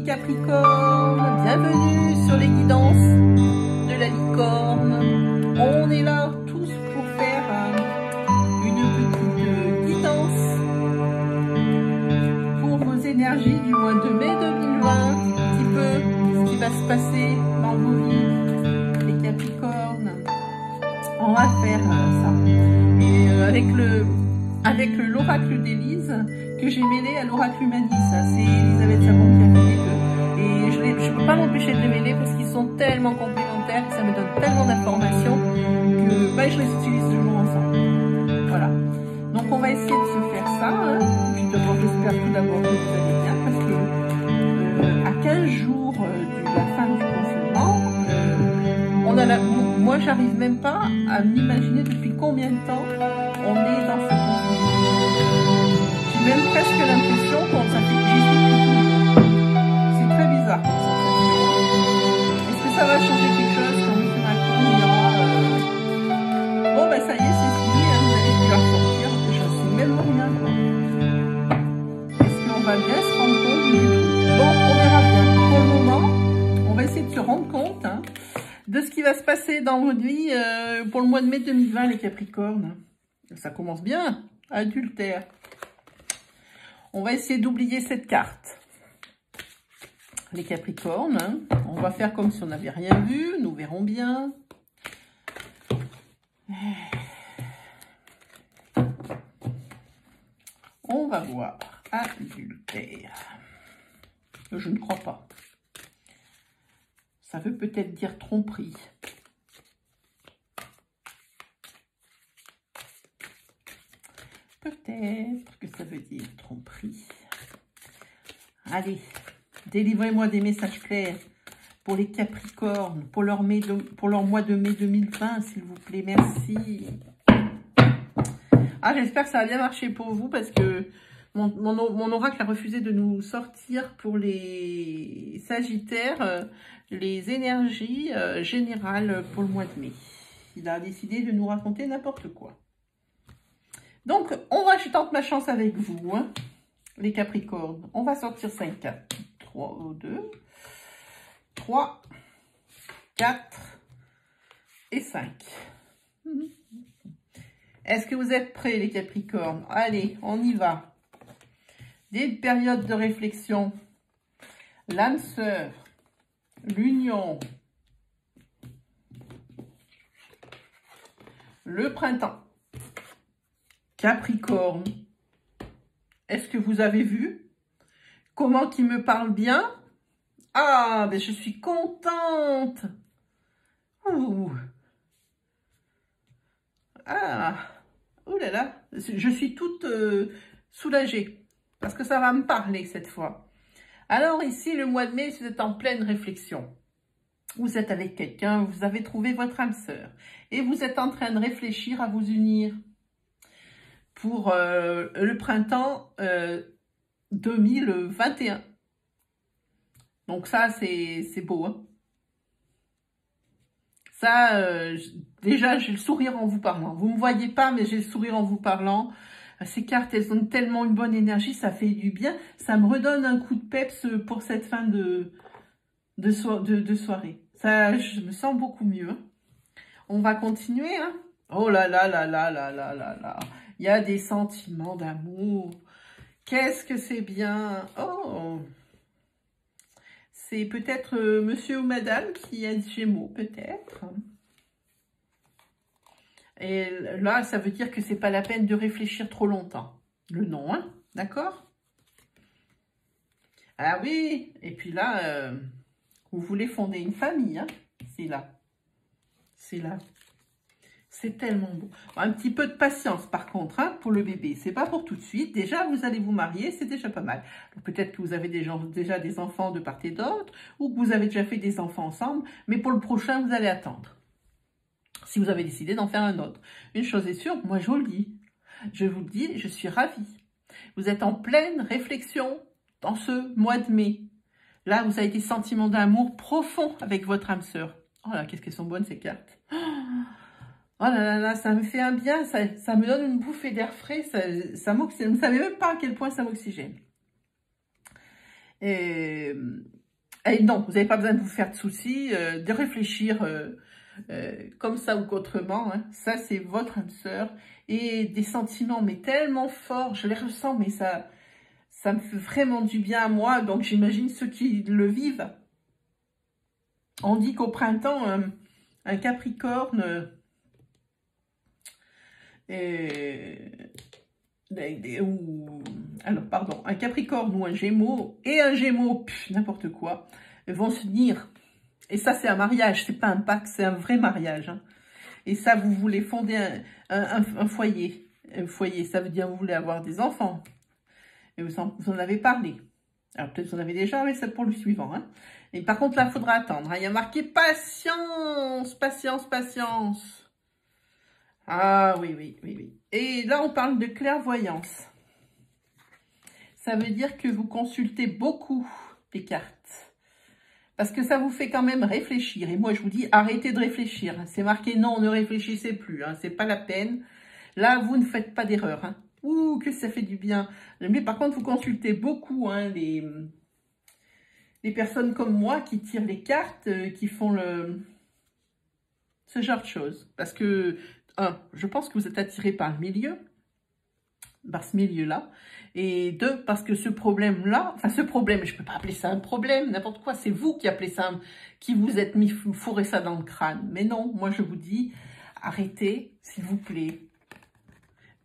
Capricornes, bienvenue sur les guidances de la licorne. On est là tous pour faire une petite guidance pour vos énergies du mois de mai 2020, un petit peu ce qui va se passer dans vos vies, les Capricornes. On va faire ça. Et avec l'oracle d'Élise que j'ai mêlé à l'oracle humaniste. C'est Elisabeth Sabon qui a fait les deux. Et je ne peux pas m'empêcher de les mêler parce qu'ils sont tellement complémentaires, que ça me donne tellement d'informations que je les utilise toujours ensemble. Voilà. Donc on va essayer de se faire ça. Puis d'abord, j'espère tout d'abord que vous allez bien parce que à 15 jours de la fin du confinement, moi j'arrive même pas à m'imaginer depuis combien de temps on est dans ce confinement. J'ai même presque l'impression qu'on ça fait que j'y suis depuis toujours. C'est très bizarre comme sensation. Est-ce que ça va changer quelque chose quand M. Macron dira bon ben ça y est c'est fini, vous allez pouvoir sortir. Je ne sais même rien quoi. Est-ce qu'on va bien se rendre compte du tout? Bon, on verra bien. Pour le moment, on va essayer de se rendre compte de ce qui va se passer dans votre vie pour le mois de mai 2020 les Capricornes. Ça commence bien, adultère. On va essayer d'oublier cette carte. Les Capricornes, on va faire comme si on n'avait rien vu, nous verrons bien. On va voir adultère. Je ne crois pas. Ça veut peut-être dire tromperie. Peut-être que ça veut dire tromperie. Allez, délivrez-moi des messages clairs pour les Capricornes, pour leur mois de mai 2020, s'il vous plaît. Merci. Ah, j'espère que ça a bien marché pour vous parce que mon oracle a refusé de nous sortir pour les Sagittaires les énergies générales pour le mois de mai. Il a décidé de nous raconter n'importe quoi. Donc, je tente ma chance avec vous, les Capricornes. On va sortir 5 4, 3, 2, 3, 4 et 5. Est-ce que vous êtes prêts, les Capricornes? Allez, on y va. Des périodes de réflexion. L'âme sœur, l'union, le printemps. Capricorne, est-ce que vous avez vu comment il me parle bien? Ah, ben je suis contente. Ouh. Ah, oh là là, je suis toute soulagée parce que ça va me parler cette fois. Alors ici, le mois de mai, vous êtes en pleine réflexion. Vous êtes avec quelqu'un, vous avez trouvé votre âme sœur et vous êtes en train de réfléchir à vous unir pour le printemps 2021. Donc ça, c'est beau. Hein, ça, déjà, j'ai le sourire en vous parlant. Vous ne me voyez pas, mais j'ai le sourire en vous parlant. Ces cartes, elles ont tellement une bonne énergie, ça fait du bien. Ça me redonne un coup de peps pour cette fin de soirée. Ça, je me sens beaucoup mieux. Hein. On va continuer. Hein. Oh là là là là là là là là. Il y a des sentiments d'amour. Qu'est-ce que c'est bien. Oh. C'est peut-être monsieur ou madame qui a des Gémeaux, peut-être. Et là, ça veut dire que c'est pas la peine de réfléchir trop longtemps. Le nom, hein, d'accord? Ah oui, et puis là, vous voulez fonder une famille, hein? C'est là. C'est là. C'est tellement beau. Un petit peu de patience, par contre, hein, pour le bébé. C'est pas pour tout de suite. Déjà, vous allez vous marier, c'est déjà pas mal. Peut-être que vous avez déjà des enfants de part et d'autre, ou que vous avez déjà fait des enfants ensemble, mais pour le prochain, vous allez attendre. Si vous avez décidé d'en faire un autre. Une chose est sûre, moi je vous le dis. Je vous le dis, je suis ravie. Vous êtes en pleine réflexion dans ce mois de mai. Là, vous avez des sentiments d'amour profonds avec votre âme sœur. Oh là, qu'est-ce qu'elles sont bonnes ces cartes. Oh là là là, ça me fait un bien, ça me donne une bouffée d'air frais, vous ne savez même pas à quel point ça m'oxygène. Et non, vous n'avez pas besoin de vous faire de soucis, de réfléchir comme ça ou qu'autrement. Hein. Ça, c'est votre âme sœur. Et des sentiments, mais tellement forts, je les ressens, mais ça me fait vraiment du bien à moi. Donc, j'imagine ceux qui le vivent. On dit qu'au printemps, un Capricorne... alors, pardon, un Capricorne ou un Gémeaux, et un Gémeaux, n'importe quoi, vont se unir. Et ça, c'est un mariage, c'est pas un pacte, c'est un vrai mariage. Hein. Et ça, vous voulez fonder un foyer. Un foyer, ça veut dire que vous voulez avoir des enfants. Et vous en avez parlé. Alors, peut-être que vous en avez déjà, mais c'est pour le suivant. Hein. Et par contre, là, il faudra attendre. Hein. Il y a marqué patience, patience, patience. Ah oui, oui, oui, oui. Et là, on parle de clairvoyance. Ça veut dire que vous consultez beaucoup les cartes. Parce que ça vous fait quand même réfléchir. Et moi, je vous dis, arrêtez de réfléchir. C'est marqué, non, ne réfléchissez plus. Hein, c'est pas la peine. Là, vous ne faites pas d'erreur. Hein. Ouh, que ça fait du bien. Mais par contre, vous consultez beaucoup hein, les personnes comme moi qui tirent les cartes, qui font ce genre de choses. Parce que, je pense que vous êtes attiré par le milieu. Par ce milieu-là, et deux, parce que ce problème-là, enfin ce problème, je ne peux pas appeler ça un problème, n'importe quoi, c'est vous qui appelez ça, qui vous êtes mis, fourré ça dans le crâne, mais non, moi je vous dis, arrêtez, s'il vous plaît,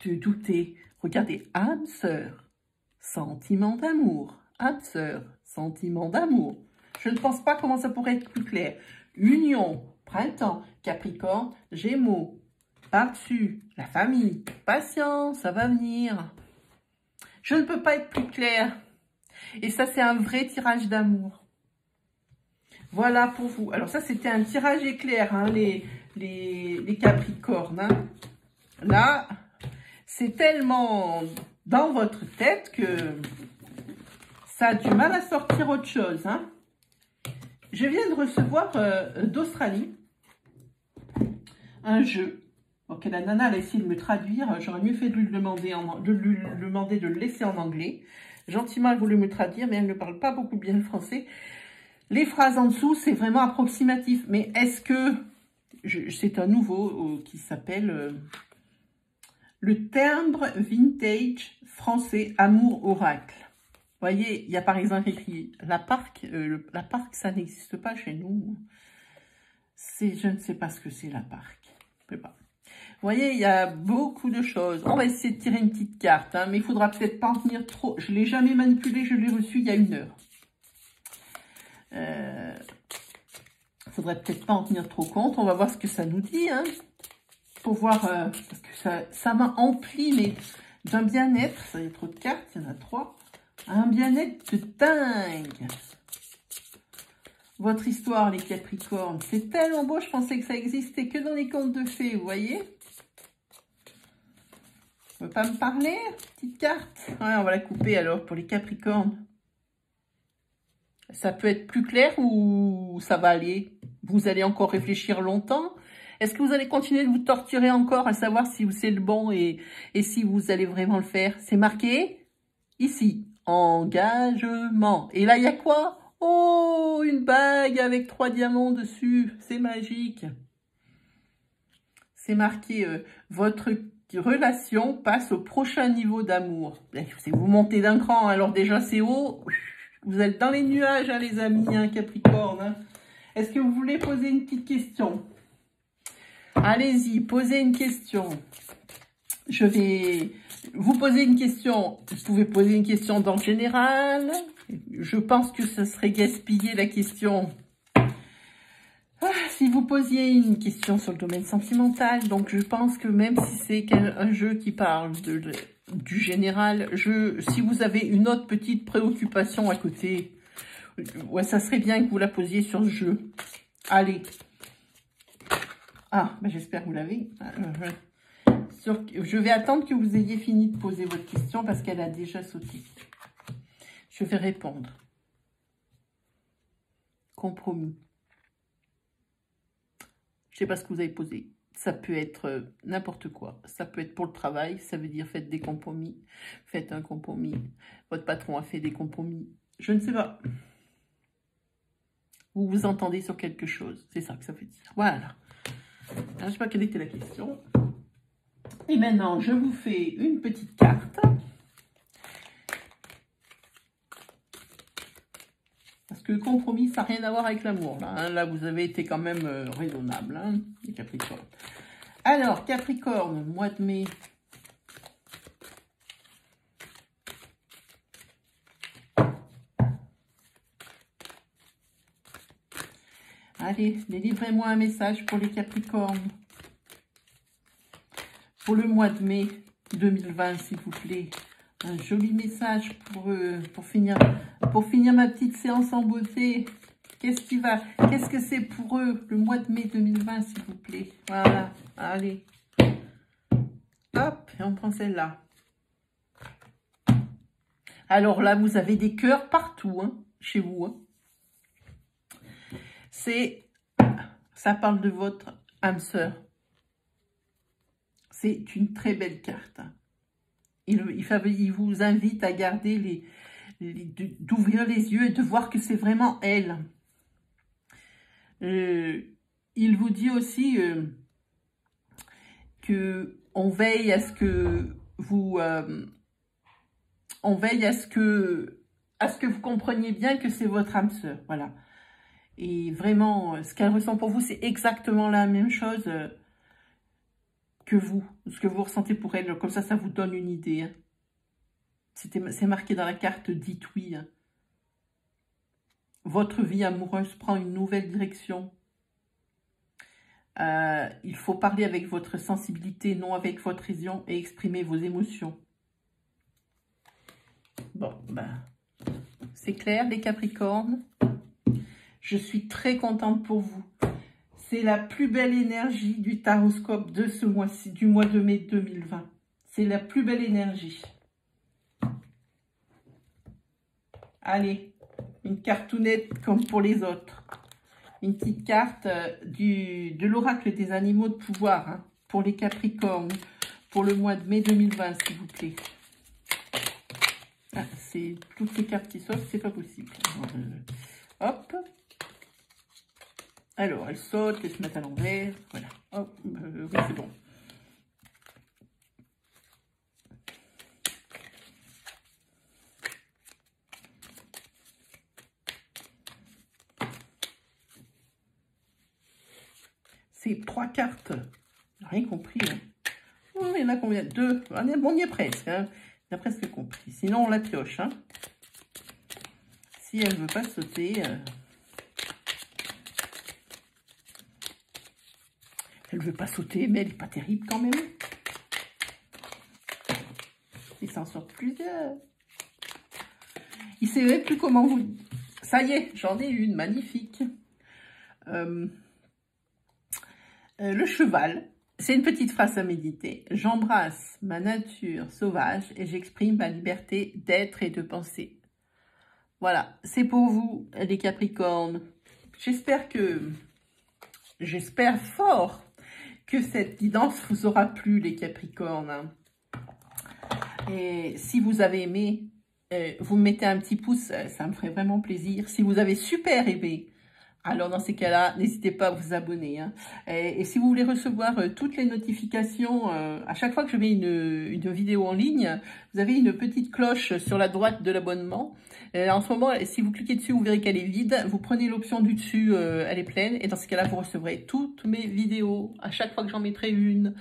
de douter, regardez, âme sœur, sentiment d'amour, âme sœur, sentiment d'amour, je ne pense pas comment ça pourrait être plus clair, union, printemps, Capricorne, Gémeaux, par-dessus, la famille, patience, ça va venir. Je ne peux pas être plus claire. Et ça, c'est un vrai tirage d'amour. Voilà pour vous. Alors ça, c'était un tirage éclair, hein, les Capricornes. Hein. Là, c'est tellement dans votre tête que ça a du mal à sortir autre chose. Hein. Je viens de recevoir d'Australie un jeu. Ok, la nana, elle a essayé de me traduire. J'aurais mieux fait de lui demander de le laisser en anglais. Gentiment, elle voulait me traduire, mais elle ne parle pas beaucoup bien le français. Les phrases en dessous, c'est vraiment approximatif. Mais est-ce que... C'est un nouveau qui s'appelle le timbre vintage français amour oracle. Vous voyez, il y a par exemple écrit la parc. La parc, ça n'existe pas chez nous. Je ne sais pas ce que c'est la parc. Je ne sais pas. Vous voyez, il y a beaucoup de choses. On va essayer de tirer une petite carte, hein, mais il faudra peut-être pas en tenir trop. Je ne l'ai jamais manipulé, je l'ai reçu il y a 1 heure. Il faudrait peut-être pas en tenir trop compte. On va voir ce que ça nous dit. Hein, pour voir, parce que ça m'a empli, mais d'un bien-être. Ça y a trop de cartes, il y en a 3. Un bien-être de dingue. Votre histoire, les Capricornes, c'est tellement beau. Je pensais que ça existait que dans les contes de fées, vous voyez. Vous ne pouvez pas me parler, petite carte? Ouais, on va la couper alors pour les Capricornes. Ça peut être plus clair ou ça va aller? Vous allez encore réfléchir longtemps? Est-ce que vous allez continuer de vous torturer encore à savoir si c'est le bon et si vous allez vraiment le faire? C'est marqué ici, engagement. Et là, il y a quoi? Oh, une bague avec 3 diamants dessus. C'est magique. C'est marqué, votre relation passe au prochain niveau d'amour. Vous montez d'un cran, alors déjà c'est haut. Vous êtes dans les nuages, hein, les amis, hein, Capricorne. Hein. Est-ce que vous voulez poser une petite question? Allez-y, posez une question. Je vais vous poser une question. Vous pouvez poser une question dans le général. Je pense que ce serait gaspiller la question. Si vous posiez une question sur le domaine sentimental, donc je pense que même si c'est un jeu qui parle du général, si vous avez une autre petite préoccupation à côté, ouais, ça serait bien que vous la posiez sur ce jeu. Allez. Ah, ben j'espère que vous l'avez. Je vais attendre que vous ayez fini de poser votre question parce qu'elle a déjà sauté. Je vais répondre. Compromis. Je ne sais pas ce que vous avez posé. Ça peut être n'importe quoi. Ça peut être pour le travail. Ça veut dire faites des compromis. Faites un compromis. Votre patron a fait des compromis. Je ne sais pas. Vous vous entendez sur quelque chose. C'est ça que ça veut dire. Voilà. Alors, je ne sais pas quelle était la question. Et maintenant, je vous fais une petite carte. Parce que le compromis, ça n'a rien à voir avec l'amour. Là, vous avez été quand même raisonnable, hein, les Capricornes. Alors, Capricorne, mois de mai. Allez, délivrez-moi un message pour les Capricornes. Pour le mois de mai 2020, s'il vous plaît. Un joli message pour finir ma petite séance en beauté. Qu'est-ce que c'est pour eux, le mois de mai 2020, s'il vous plaît. Voilà, allez. Hop, et on prend celle-là. Alors là, vous avez des cœurs partout, hein, chez vous. Hein. Ça parle de votre âme sœur. C'est une très belle carte. Il vous invite à garder d'ouvrir les yeux et de voir que c'est vraiment elle. Il vous dit aussi que on veille à ce que vous vous compreniez bien que c'est votre âme sœur. Voilà. Et vraiment, ce qu'elle ressent pour vous, c'est exactement la même chose que vous, ce que vous ressentez pour elle. Comme ça vous donne une idée. Hein. C'est marqué dans la carte, dites oui. Hein. Votre vie amoureuse prend une nouvelle direction. Il faut parler avec votre sensibilité, non avec votre raison, et exprimer vos émotions. Bon, ben, c'est clair, les Capricornes. Je suis très contente pour vous. C'est la plus belle énergie du taroscope de ce mois-ci, du mois de mai 2020. C'est la plus belle énergie. Allez, une cartounette comme pour les autres. Une petite carte de l'oracle des animaux de pouvoir, hein, pour les Capricornes, pour le mois de mai 2020, s'il vous plaît. Ah, c'est toutes ces cartes qui sautent, c'est pas possible. Hop. Alors, elles sautent, elles se mettent à l'envers. Voilà. Hop, oui, c'est bon. C'est 3 cartes. Rien compris. Hein. Oh, il y en a combien? 2. On y est presque. Hein. On a presque compris. Sinon, on la pioche. Hein. Si elle ne veut pas sauter... Elle ne veut pas sauter, mais elle n'est pas terrible quand même. Il s'en sort plusieurs. Il ne sait même plus comment vous... Ça y est, j'en ai une, magnifique. Le cheval, c'est une petite phrase à méditer. J'embrasse ma nature sauvage et j'exprime ma liberté d'être et de penser. Voilà, c'est pour vous, les Capricornes. J'espère fort que cette guidance vous aura plu, les Capricornes. Et si vous avez aimé, vous me mettez un petit pouce, ça me ferait vraiment plaisir. Si vous avez super aimé, alors dans ces cas-là, n'hésitez pas à vous abonner. Hein. Et si vous voulez recevoir toutes les notifications, à chaque fois que je mets une vidéo en ligne, vous avez une petite cloche sur la droite de l'abonnement. En ce moment, si vous cliquez dessus, vous verrez qu'elle est vide. Vous prenez l'option du dessus, elle est pleine. Et dans ce cas-là, vous recevrez toutes mes vidéos à chaque fois que j'en mettrai une.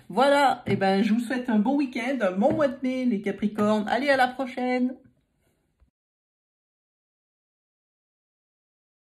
Voilà, et ben, je vous souhaite un bon week-end, un bon mois de mai, les Capricornes. Allez, à la prochaine!